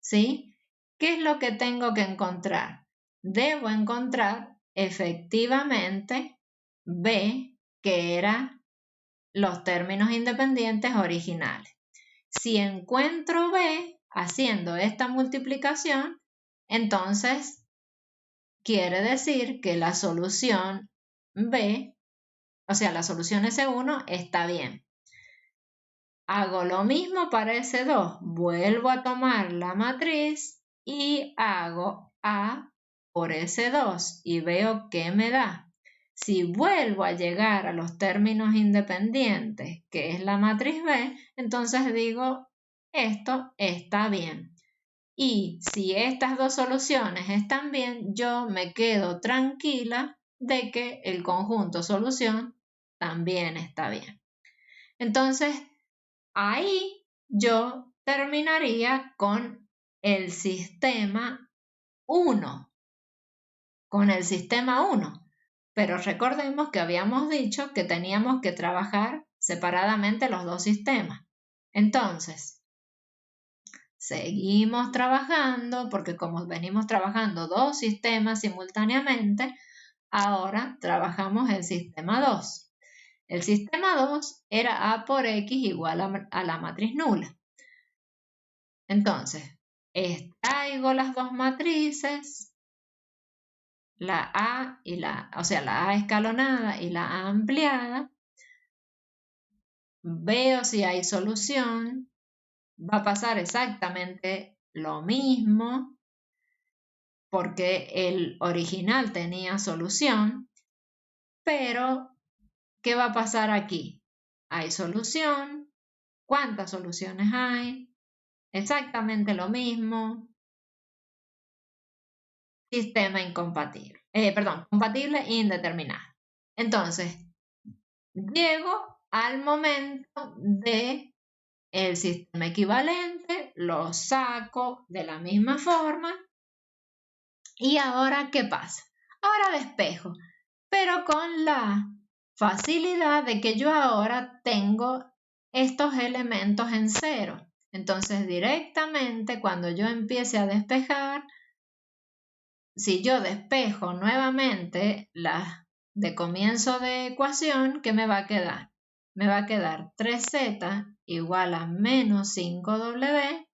¿sí? ¿Qué es lo que tengo que encontrar? Debo encontrar efectivamente B, que eran los términos independientes originales. Si encuentro B haciendo esta multiplicación, entonces quiere decir que la solución B, o sea, la solución S1 está bien. Hago lo mismo para S2, vuelvo a tomar la matriz y hago A por S2 y veo qué me da. Si vuelvo a llegar a los términos independientes, que es la matriz B, entonces digo, esto está bien. Y si estas dos soluciones están bien, yo me quedo tranquila de que el conjunto solución también está bien. Entonces, ahí yo terminaría con el sistema 1. Con el sistema 1. Pero recordemos que habíamos dicho que teníamos que trabajar separadamente los dos sistemas. Entonces, seguimos trabajando porque como venimos trabajando dos sistemas simultáneamente, ahora trabajamos el sistema 2. El sistema 2 era A por X igual a la matriz nula. Entonces, extraigo las dos matrices, la A y la A escalonada y la A ampliada. Veo si hay solución. Va a pasar exactamente lo mismo porque el original tenía solución, pero ¿qué va a pasar aquí? Hay solución. ¿Cuántas soluciones hay? Exactamente lo mismo. Sistema incompatible. Compatible e indeterminado. Entonces, llego al momento de el sistema equivalente, lo saco de la misma forma. ¿Y ahora qué pasa? Ahora despejo, pero con la facilidad de que yo ahora tengo estos elementos en cero. Entonces, directamente cuando yo empiece a despejar, si yo despejo nuevamente las de comienzo de ecuación, ¿qué me va a quedar? Me va a quedar 3z igual a menos 5w,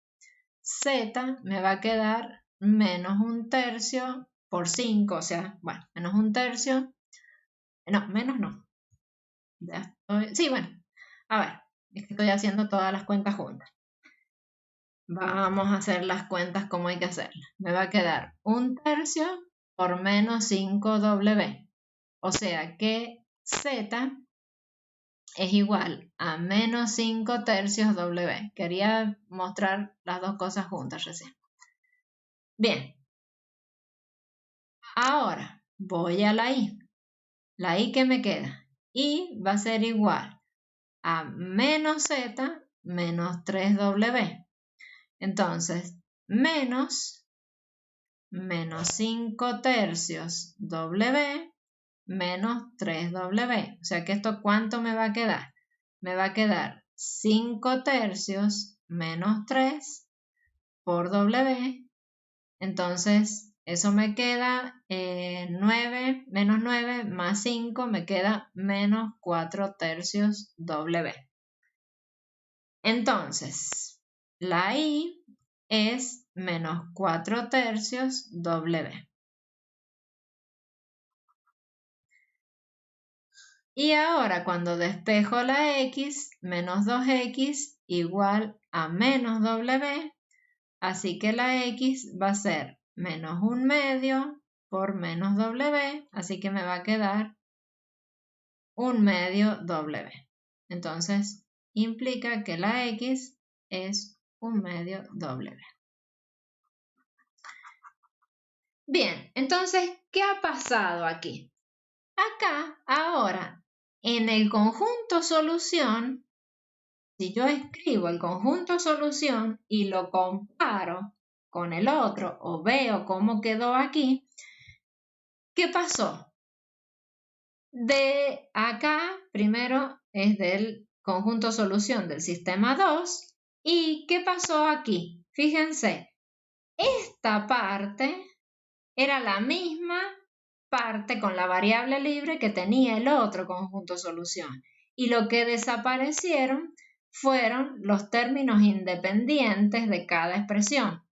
z me va a quedar menos 1/3 por 5, o sea, bueno, menos 1/3, no, menos no. Sí, bueno, a ver, es que estoy haciendo todas las cuentas juntas. Vamos a hacer las cuentas como hay que hacerlas. Me va a quedar 1/3 por menos 5w. O sea que z es igual a menos 5/3 w. Quería mostrar las dos cosas juntas recién. Bien. Ahora voy a la i. La i que me queda. I va a ser igual a menos z menos 3w. Entonces, menos 5/3 w menos 3w. O sea que esto, ¿cuánto me va a quedar? Me va a quedar 5/3 menos 3 por w. Entonces, eso me queda 9, menos 9 más 5 me queda menos 4/3 w. Entonces, la i es menos 4/3 w. Y ahora cuando despejo la x, menos 2x igual a menos w, así que la x va a ser menos 1/2 por menos w, así que me va a quedar 1/2 w. Entonces, implica que la x es 1/2 w. Bien, entonces, ¿qué ha pasado aquí? Acá, ahora, en el conjunto solución, si yo escribo el conjunto solución y lo comparo con el otro o veo cómo quedó aquí, ¿qué pasó? De acá, primero es del conjunto solución del sistema 2. ¿Y qué pasó aquí? Fíjense, esta parte era la misma parte con la variable libre que tenía el otro conjunto solución. Y lo que desaparecieron fueron los términos independientes de cada expresión.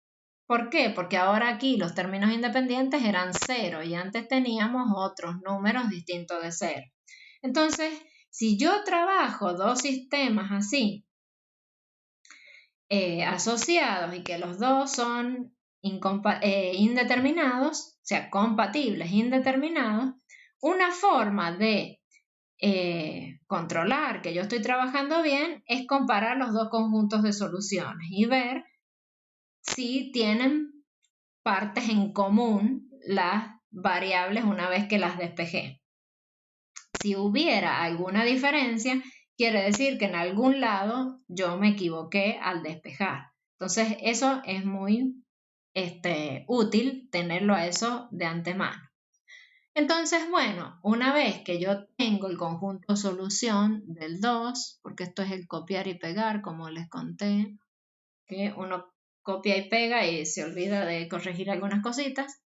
¿Por qué? Porque ahora aquí los términos independientes eran 0 y antes teníamos otros números distintos de 0. Entonces, si yo trabajo dos sistemas así, asociados y que los dos son indeterminados, o sea, compatibles indeterminados, una forma de controlar que yo estoy trabajando bien es comparar los dos conjuntos de soluciones y ver si tienen partes en común las variables una vez que las despejé. Si hubiera alguna diferencia, quiere decir que en algún lado yo me equivoqué al despejar. Entonces, eso es muy útil tenerlo a eso de antemano. Entonces, bueno, una vez que yo tengo el conjunto solución del 2, porque esto es el copiar y pegar, como les conté, que uno copia y pega y se olvida de corregir algunas cositas.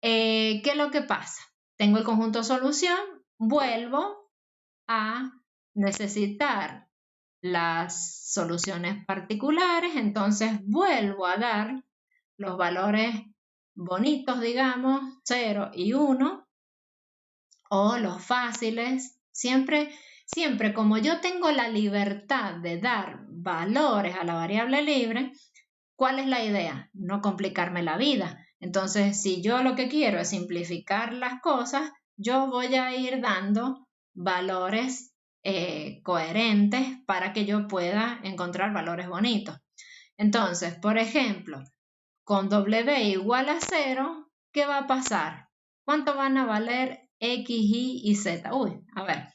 ¿Qué es lo que pasa? Tengo el conjunto solución, vuelvo a necesitar las soluciones particulares, entonces vuelvo a dar los valores bonitos, digamos, 0 y 1, o los fáciles, siempre como yo tengo la libertad de dar valores a la variable libre, ¿cuál es la idea? No complicarme la vida. Entonces, si yo lo que quiero es simplificar las cosas, yo voy a ir dando valores coherentes para que yo pueda encontrar valores bonitos. Entonces, por ejemplo, con w igual a 0, ¿qué va a pasar? ¿Cuánto van a valer x, y y z? Uy, a ver,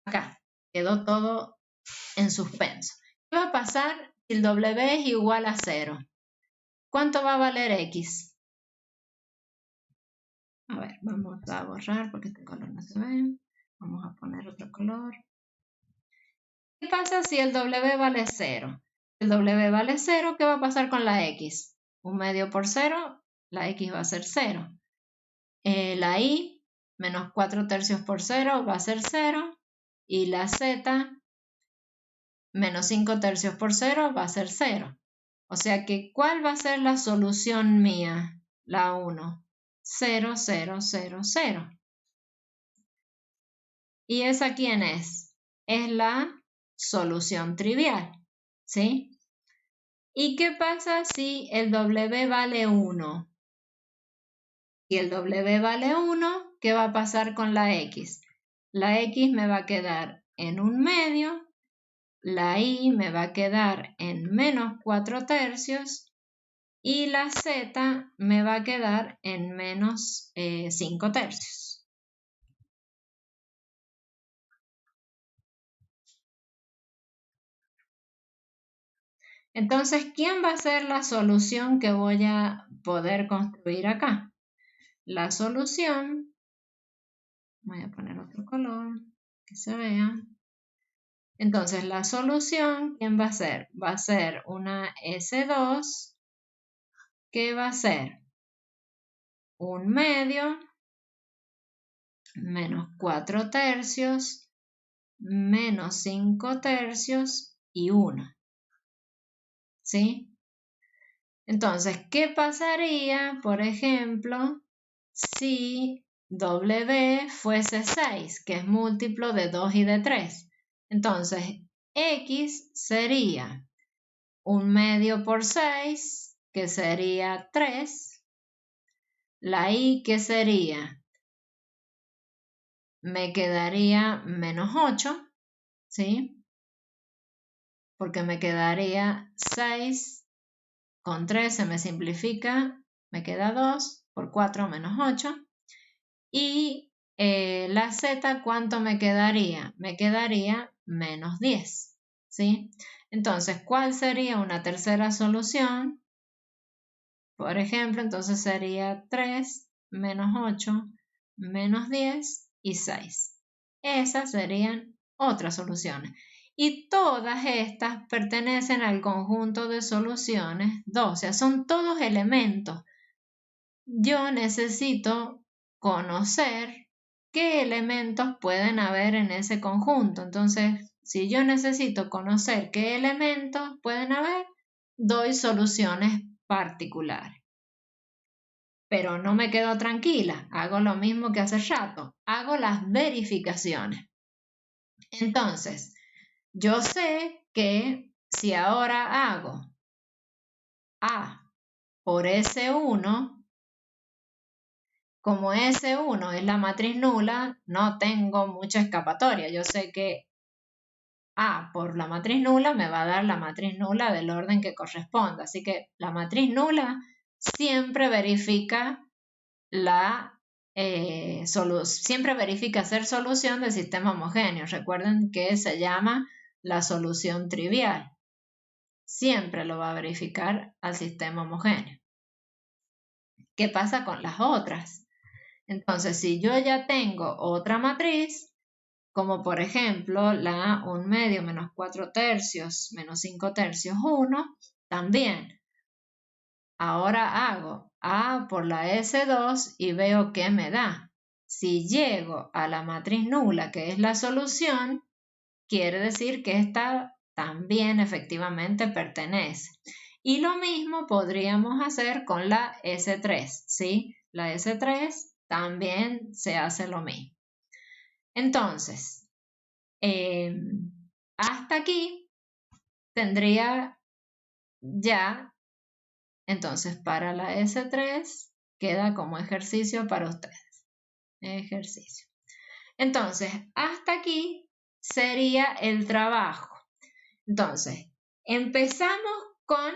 acá quedó todo en suspenso. ¿Qué va a pasar si el w es igual a 0? ¿Cuánto va a valer x? A ver, vamos a borrar porque este color no se ve. Vamos a poner otro color. ¿Qué pasa si el W vale 0? El W vale 0, ¿qué va a pasar con la X? 1/2 por 0, la X va a ser 0. La Y, menos 4/3 por 0, va a ser 0. Y la Z, menos 5/3 por 0, va a ser 0. O sea que, ¿cuál va a ser la solución mía? La 1. 0, 0, 0, 0. ¿Y esa quién es? Es la solución trivial, ¿sí? ¿Y qué pasa si el W vale 1? Si el W vale 1, ¿qué va a pasar con la X? La X me va a quedar en 1/2, la Y me va a quedar en menos 4/3 y la Z me va a quedar en menos 5/3. Entonces, ¿quién va a ser la solución que voy a poder construir acá? La solución, voy a poner otro color que se vea. Entonces, la solución, ¿quién va a ser? Va a ser una S2 que va a ser 1/2 menos 4/3 menos 5/3 y 1. ¿Sí? Entonces, ¿qué pasaría, por ejemplo, si W fuese 6, que es múltiplo de 2 y de 3? Entonces, X sería 1/2 por 6, que sería 3. La Y, ¿qué sería? Me quedaría menos 8, ¿sí? Porque me quedaría 6 con 3, se me simplifica, me queda 2, por 4 menos 8. Y la Z, ¿cuánto me quedaría? Me quedaría menos 10, ¿sí? Entonces, ¿cuál sería una tercera solución? Por ejemplo, entonces sería 3 menos 8 menos 10 y 6. Esas serían otras soluciones. Y todas estas pertenecen al conjunto de soluciones 2, o sea, son todos elementos. Yo necesito conocer qué elementos pueden haber en ese conjunto. Entonces, si yo necesito conocer qué elementos pueden haber, doy soluciones particulares. Pero no me quedo tranquila, hago lo mismo que hace rato, hago las verificaciones. Entonces, yo sé que si ahora hago A por S1, como S1 es la matriz nula, no tengo mucha escapatoria. Yo sé que A por la matriz nula me va a dar la matriz nula del orden que corresponda. Así que la matriz nula siempre verifica siempre verifica ser solución del sistema homogéneo. Recuerden que se llama la solución trivial. Siempre lo va a verificar al sistema homogéneo. ¿Qué pasa con las otras? Entonces, si yo ya tengo otra matriz, como por ejemplo la 1/2 menos 4/3 menos 5/3, 1, también. Ahora hago A por la S2 y veo qué me da. Si llego a la matriz nula, que es la solución, quiere decir que esta también efectivamente pertenece. Y lo mismo podríamos hacer con la S3, ¿sí? La S3 también se hace lo mismo. Entonces, hasta aquí tendría ya, entonces para la S3 queda como ejercicio para ustedes. Ejercicio. Entonces, hasta aquí sería el trabajo. Entonces, empezamos con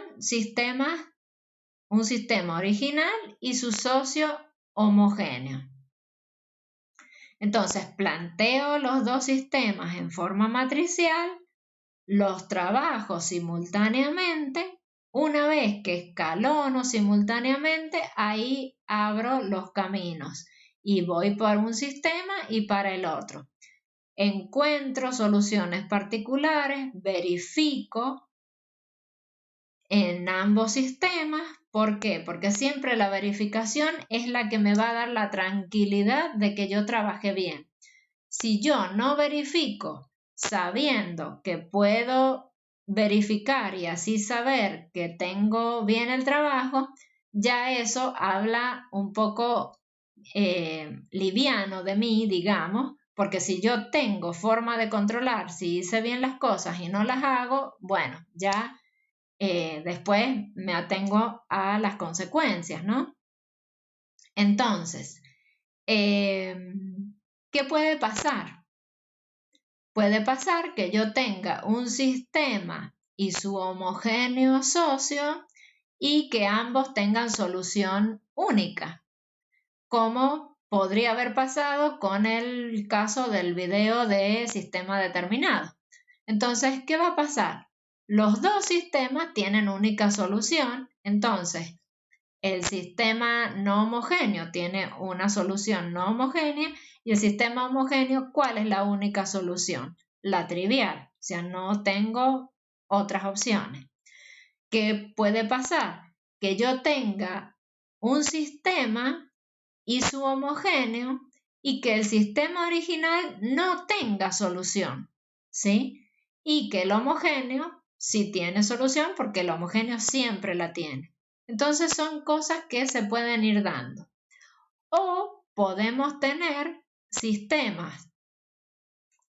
un sistema original y su socio homogéneo. Entonces, planteo los dos sistemas en forma matricial, los trabajo simultáneamente. Una vez que escalono simultáneamente, ahí abro los caminos y voy por un sistema y para el otro. encuentro soluciones particulares, verifico en ambos sistemas. ¿Por qué? Porque siempre la verificación es la que me va a dar la tranquilidad de que yo trabajé bien. Si yo no verifico sabiendo que puedo verificar y así saber que tengo bien el trabajo, ya eso habla un poco liviano de mí, digamos, porque si yo tengo forma de controlar si hice bien las cosas y no las hago, bueno, ya después me atengo a las consecuencias, ¿no? Entonces, ¿qué puede pasar? Puede pasar que yo tenga un sistema y su homogéneo socio y que ambos tengan solución única, como podría haber pasado con el caso del video de sistema determinado. Entonces, ¿qué va a pasar? Los dos sistemas tienen única solución, entonces el sistema no homogéneo tiene una solución no homogénea y el sistema homogéneo, ¿cuál es la única solución? La trivial, o sea, no tengo otras opciones. ¿Qué puede pasar? Que yo tenga un sistema y su homogéneo y que el sistema original no tenga solución, ¿sí? Y que el homogéneo sí tiene solución porque el homogéneo siempre la tiene. Entonces son cosas que se pueden ir dando. O podemos tener sistemas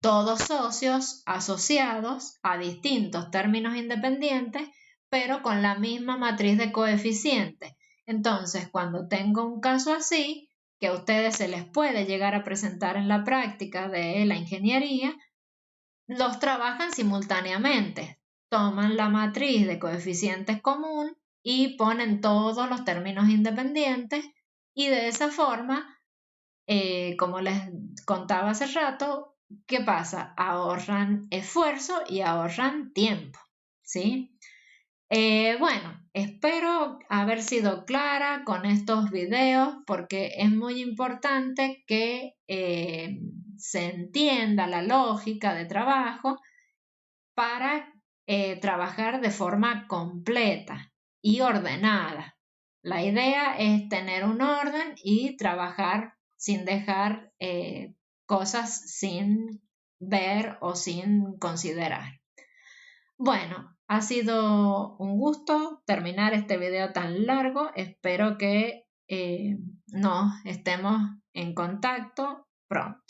todos socios asociados a distintos términos independientes, pero con la misma matriz de coeficientes. Entonces, cuando tengo un caso así, que a ustedes se les puede llegar a presentar en la práctica de la ingeniería, los trabajan simultáneamente. Toman la matriz de coeficientes común y ponen todos los términos independientes y de esa forma, como les contaba hace rato, ¿qué pasa? Ahorran esfuerzo y ahorran tiempo, ¿sí? Bueno, espero haber sido clara con estos videos porque es muy importante que se entienda la lógica de trabajo para trabajar de forma completa y ordenada. La idea es tener un orden y trabajar sin dejar cosas sin ver o sin considerar. Bueno, ha sido un gusto terminar este video tan largo. Espero que nos estemos en contacto pronto.